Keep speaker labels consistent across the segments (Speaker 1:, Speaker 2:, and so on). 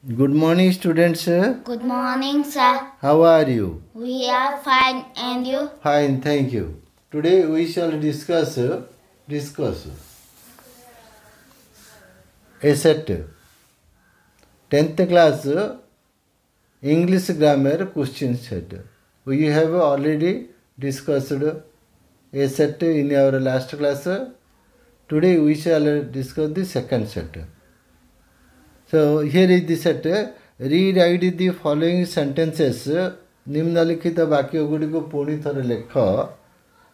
Speaker 1: Good morning, students.
Speaker 2: Good morning, sir.
Speaker 1: How are you?
Speaker 2: We are fine, and you?
Speaker 1: Fine, thank you. Today we shall discuss a set 10th class English grammar question set. We have already discussed a set in our last class. Today we shall discuss the second set. So here is the set. Rewrite the following sentences. निम्नलिखित वाक्य गुड़ी को पुणी थर लेख.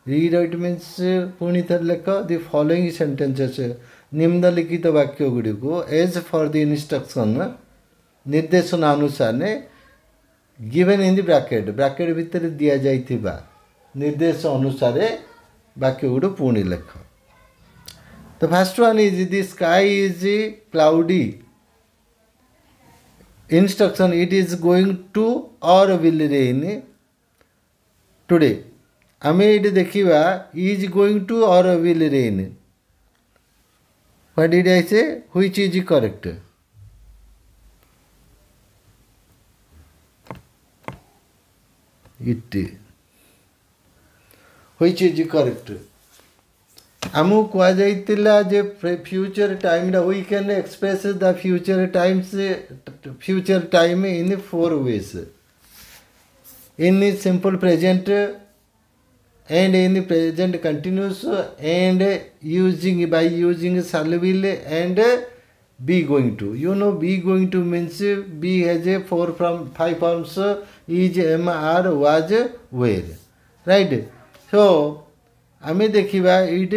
Speaker 1: Rewrite means पुणी थर लेख दि following sentences. निम्नलिखित वाक्य गुड़ी को एज फॉर द इंस्ट्रक्शन निर्देशन अनुसार ने given in the bracket bracket भितर दिया जाइथिबा निर्देश अनुसार वाक्य गुड़ी पुणी लेख. The first one is the sky is cloudy. Instruction, it is going to or will rain today. आमे ये देखिवा is going to or will rain. What did I say? Which is correct? It. Which is correct? आमु कुआ जाइतिला जे future time we can express the future time in 4 ways. In simple present and in present continuous and by using shall will and be going to. You know be going to means be has a 5 forms is, am, are, was, were. Right? So आमे देखिबा it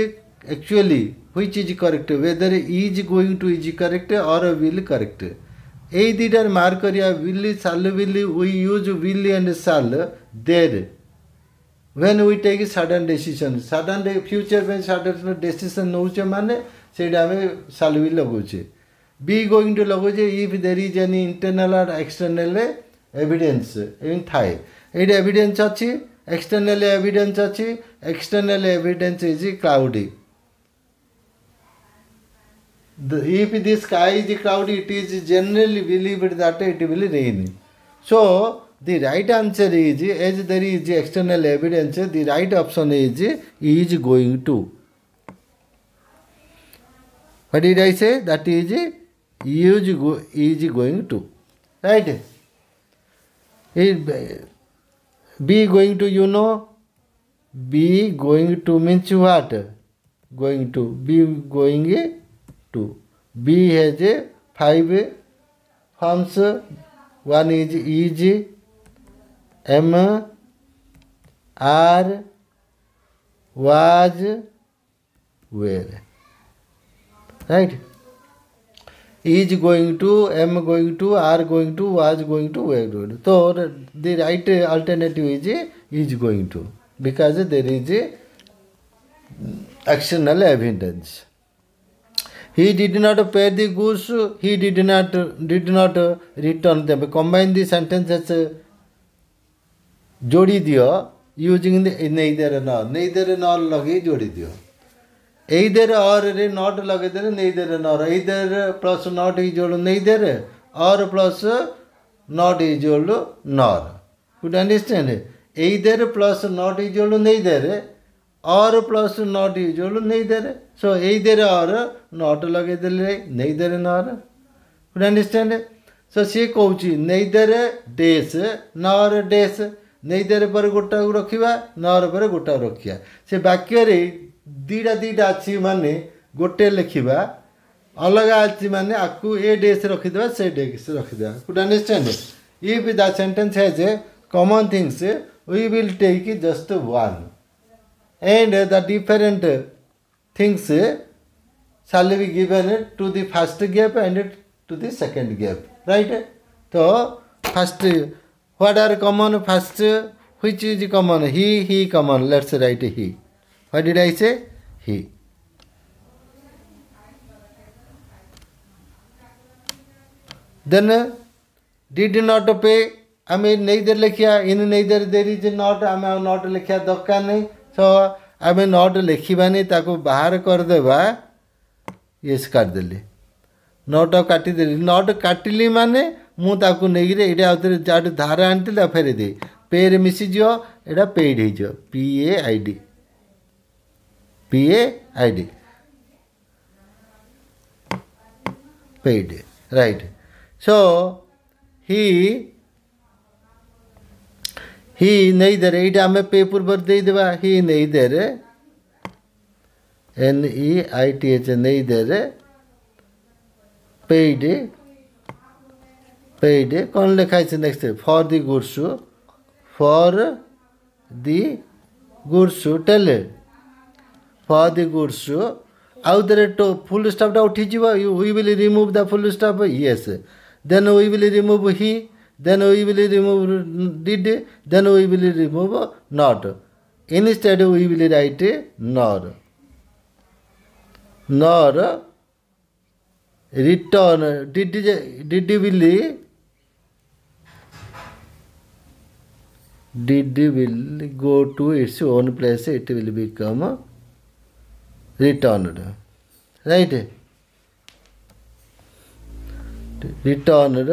Speaker 1: actually which is correct whether is going to is correct or will correct. ए दुटार mark करिया will shall will we use will and shall there when we take sudden decision sudden future में sudden decision नौचे माने सेडा में shall will लगोचे. Be going to लगोचे if there is any internal or external evidence in थाए. एट evidence अछि external evidence achi. External evidence is cloudy. If the sky is cloudy, it is generally believed that it will rain. So the right answer is, as there is external evidence, the right option is going to. What did I say? That is going to. Right? Be going to, you know, be going to means what? Going to, be going to. Be has 5 forms. One is, am, are, was, were. Right? Is going to, am going to, are going to, was going to, were going to. So the right alternative is going to, because there is external evidence. He did not pay the goods. He did not return them. Combine the sentences. जोड़ी दियो using the neither nor. Neither nor लगे जोड़ी दियो. Either or रे not लगे दे neither nor. Either plus not is equal to neither or plus not is equal to nor. Could understand? Either plus not is equal to neither or plus not is equal to neither. So either or not लगे दे neither nor. Could understand? So she कहूची neither days nor days. Neither पर गोटा रखिबा nor पर गोटा रखिया. से वाक्य रे दीटा दीटा अच्छी माने गोटे लिखा अलग अच्छी माने आपको ए डेस रखीदे से डेस रखीदे. Could understand? If the sentence has a common things we will take just one and the different things shall be given to the first gap and to the second gap. Right? तो first what are common? First which is common? He common. Let's write he. What did I say? He. Then did not pay. I mean neither लिखिया. In neither there is not. I mean not लिखिया दरकार नहीं. So I mean not लिखिबा नहीं ताको बाहर कर देबा. Yes काट देली. Not काटी देली. Not काटिली माने ମୁଁ ତାକୁ ନେଇକିରି ଏଇଟା ଆଉଥରେ ଯାଠୁ ଧାର ଆଣିଥିଲି ତାକୁ ଫେରେଇ ଦେଇ ପେରେ ମିଶିଯିବ ଏଇଟା ପେଇଡ଼ ହେଇଯିବ PAID paid, right? So he neither ଏଇଟା ଆମେ ପେ ପୂର୍ବରୁ ଦେଇଦେବା he neither NEITH neither paid କ'ଣ ଲେଖା ହେଇଛି next for the goods tell for the goods out there to full stop ଟା ଉଠିଯିବ we will remove the full stop yes then we will remove he then we will remove did then we will remove not instead we will write nor return did will go to its own place it will become returned, right? Returned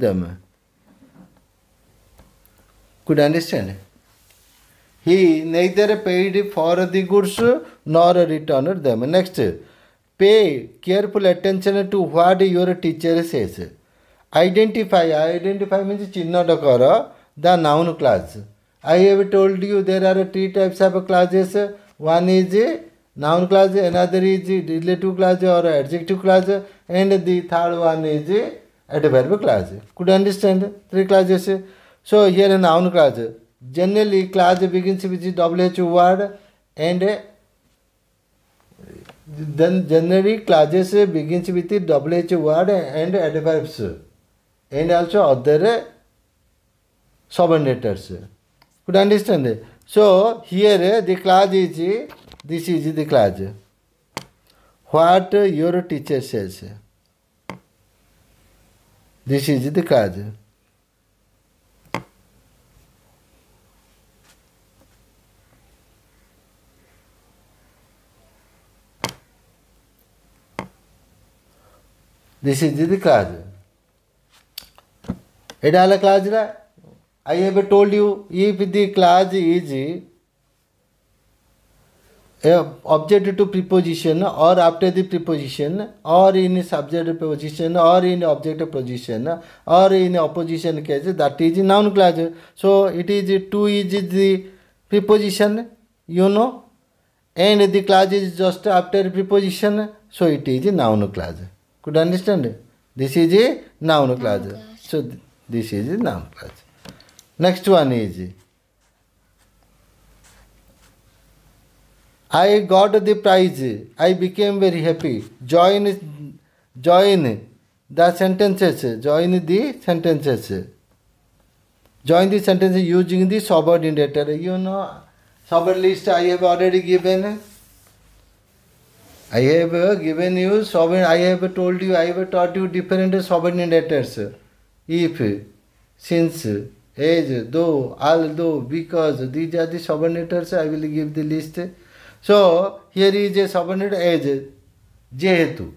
Speaker 1: them. Could understand? He neither paid for the goods nor returned them. Next, pay careful attention to what your teacher says. Identify means चिन्हट कर the noun class. I have told you there are three types of classes. One is noun class, another is relative class or adjective class, and the third one is adverb class. Could you understand? Three classes. So here a noun class. Generally class begins with WH word and then generally classes begins with WH word and adverbs and also other subordinators. Could you understand? So here the class is this is the class. What your teacher says. This is the class. This is the class. It all a class. I have told you if the class is object to preposition or after the preposition or in subject position or in object position or in opposition case that is noun class. So it is to is the preposition and the class is just after preposition, so it is noun class. Could you understand? This is a noun class. So this is a noun class. Next one is I got the prize. I became very happy. Join the sentences. Join the sentences using the subordinator. Subord list I have already given. I have given you I have told you, I have taught you different subordinators. If, since, as, though, although, because, these are the subordinators. I will give the list. So here is a subordinate as jehetu.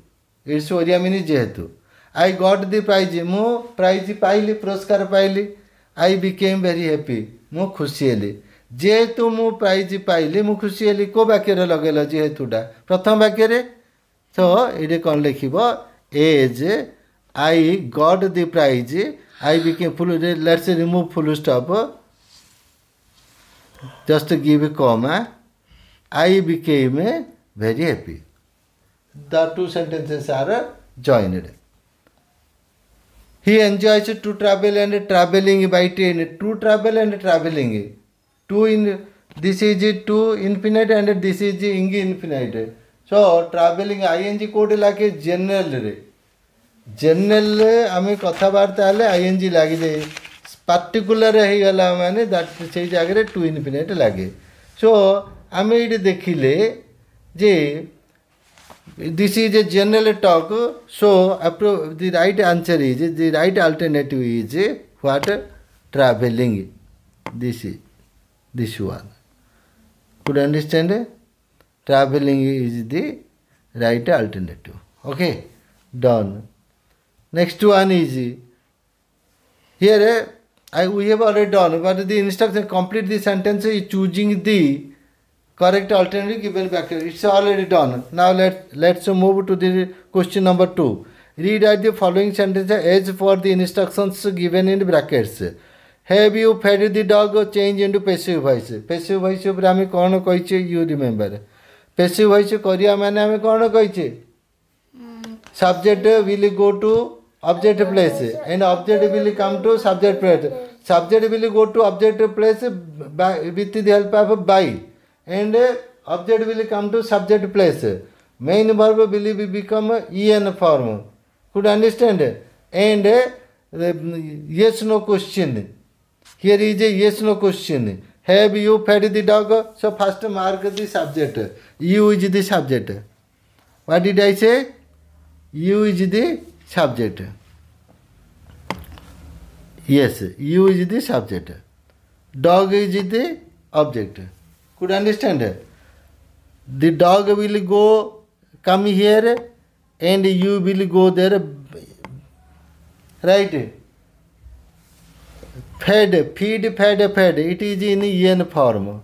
Speaker 1: Its oriya means jehetu. I got the prize. Mu prize paili, puruskar paili. I became very happy. Mu khushi heli. जेहेतु मु prize पाइली मु खुशी heli को वाक्य लगेल जेहेतुटा प्रथम वाक्य तो ये कौन लिख as I got the prize I became full let's remove full stop just give comma I became very happy the two sentences are joined he enjoys to travel and travelling by train to travel and travelling two in this is to infinite and this is ing infinite. So traveling ing code लागे general रे general आम कथबार्ता ing लगे दे particular हो गला माने that से जगह to infinite लगे. सो आम ये देखिले जे this is a general talk. So the right answer is the right alternative is what travelling. This one. Could you understand? Traveling is the right alternative. Okay, done. Next one is here. We have already done, but the instruction complete the sentence is choosing the correct alternative given bracket. It's already done. Now let's move to the question number 2. Read out the following sentence as for the instructions given in brackets. Have you fed the dog? Change into passive voice. Passive voice पर हमें कौन कहिचे? You remember. Passive voice करिया माने हमें कौन कहिचे? Subject will go to object place and object will come to subject place. Subject will go to object place with the help of by, and object will come to subject place. Main verb will become en form. Could understand? And yes no question. Here is a yes no question. Have you fed the dog? So first mark the subject. You is the subject. What did I say? You is the subject. Yes, you is the subject. Dog is the object. Could understand? The dog will come here and you will go there. Right? Fed, feed, fed. It is in en form.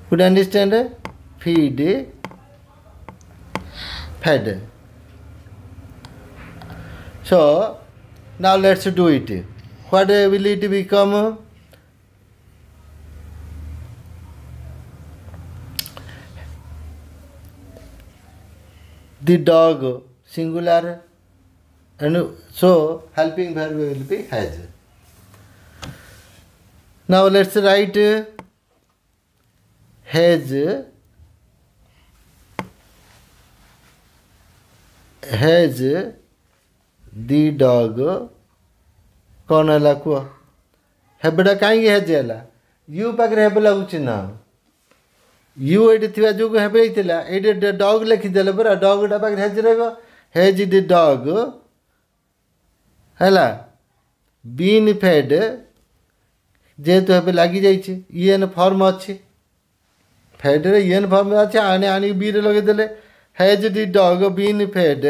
Speaker 1: Could understand? Feed, fed. So, now let's do it. What will it become? The dog, singular, and so helping verb will be has. Now let's write has the dog कौन है कुह हेबड़ा कहीं हेजेला you पाखे हेब लगुच ना you ये थी जो हेबला ये डग लिखिदेले परा डगटा पाखे हेज रेज द डग है बीन फेड जेहेतु हेब लगी जाइए एन फॉर्म अच्छी फेड्रे एन फॉर्म अच्छे आने आनी बी रे लगेदेले has the dog been fed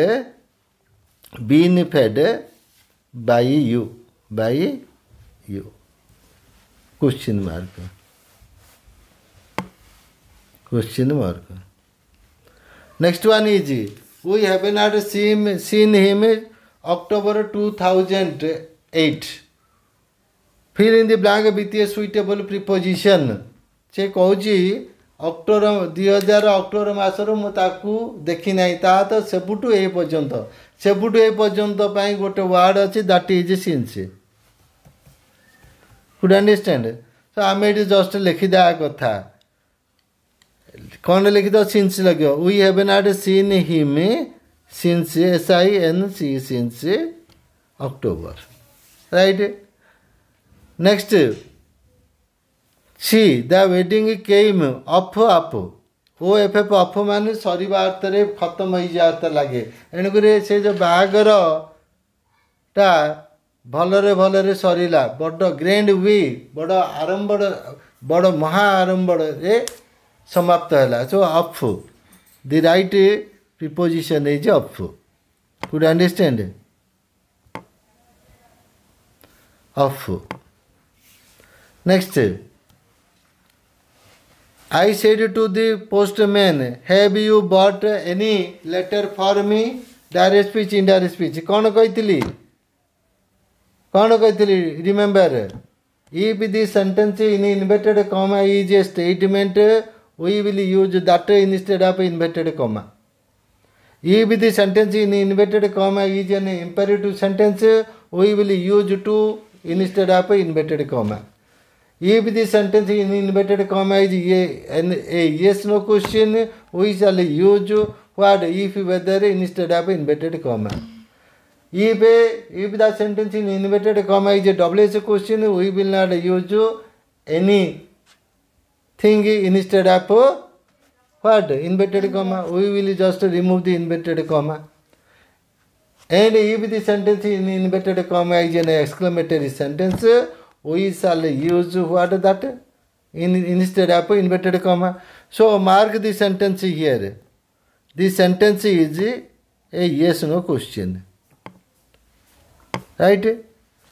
Speaker 1: by you question mark next one is we have not seen him October 2008 fill in the blank with a suitable preposition से कहूँ अक्टोबर 2000 अक्टोबर मासर मुझे देखी ना ता तो सेबुटू ए पर्यंत गोटे वार्ड अच्छी that is since could understand तो आम ये जस्ट लिखिदे कथा कौन लिखिद सिंस लगे we have not seen him since SINC since October right next see the wedding came off O F F off मान सरीवा अर्थ में खत्म हो जा अर्थ लगे एणुक से जो बाहागरटा भलरे भलरे सरीला बड़ ग्रैंड वे बड़ आरंभ बड़ महा आरंभ समाप्त है so of the right preposition is of could understand of next I said to the postman, have you bought any letter for me? Direct speech, indirect speech. कौन कहती remember? If the sentence in inverted comma is a statement, we will use that instead of inverted comma. If the sentence in inverted comma is an imperative sentence, we will use to instead of inverted comma. If the sentence in inverted comma is a yes no question, we shall use what if whether instead of inverted comma. If the sentence in inverted comma is a WH question, we will not use anything instead of what inverted comma. We will just remove the inverted comma. And if the sentence in inverted comma is an exclamatory sentence, we shall use what that instead of inverted comma. So mark the sentence here. The sentence is a yes no question. Right?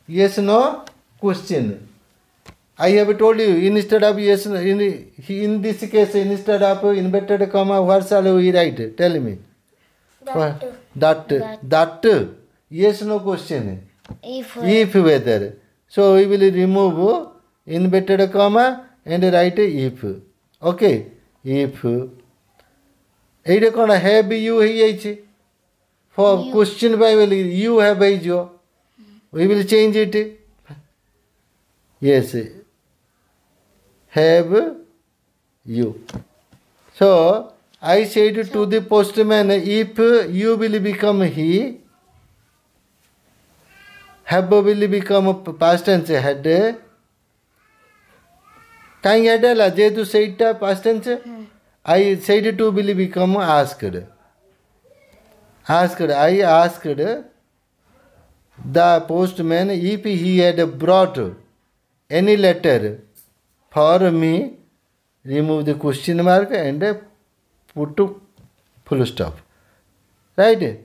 Speaker 1: Yes no question. I have told you, instead of yes, in this case, instead of inverted comma, what shall we write? Tell me. That. Yes no question. If whether. So we will remove inverted comma and write if. Okay. If. ଏଇଟା କ'ଣ have you ହେଇଯାଇଛି for question by you have ହେଇଯିବ. We will change it. Yes. Have you. So I said to the postman, if you will become he, have will become past tense had. କାହିଁକି ଏଇଟା ହେଲା ଯେହେତୁ ସେଇଟା past tense, I said to will become asked. I asked the postman if he had brought any letter for me. Remove the question mark and put to full stop. Right?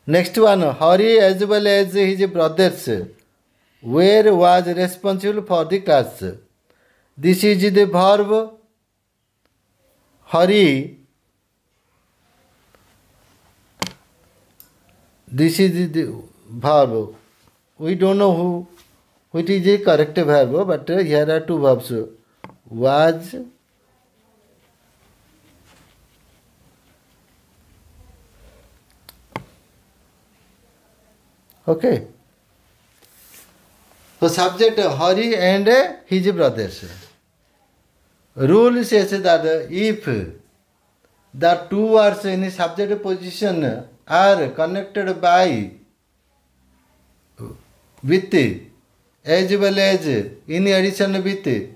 Speaker 1: Next one. Hari as well as his brothers was responsible for the class. This is the verb. Hari. This is the verb. We don't know which is the correct verb, but here are two verbs. Was okay. So subject Hari and his brothers. Rule says that if the two words in subject position are connected by with as well as in addition with, the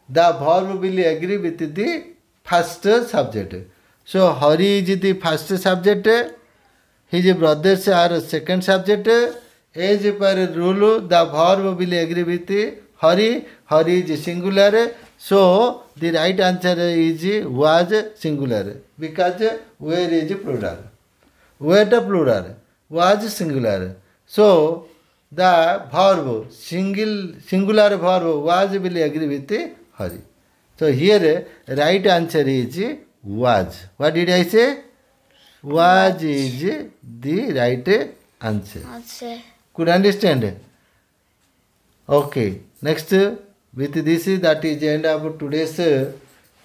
Speaker 1: verb will agree with the first subject. So Hari is the first subject, his brothers are second subject. As per rule, the verb will agree with Hari. Hari is singular. So the right answer is was singular because where is plural. Where the plural was singular. So the verb singular verb was will agree with Hari. So here right answer is was. What did I say? Was is the right answer. Could understand? Okay. Next, with this that is the end of today's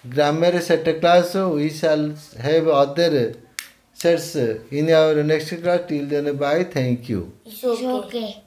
Speaker 1: grammar set class. We shall have other sets in our next class. Till then, bye. Thank you.
Speaker 2: It's okay.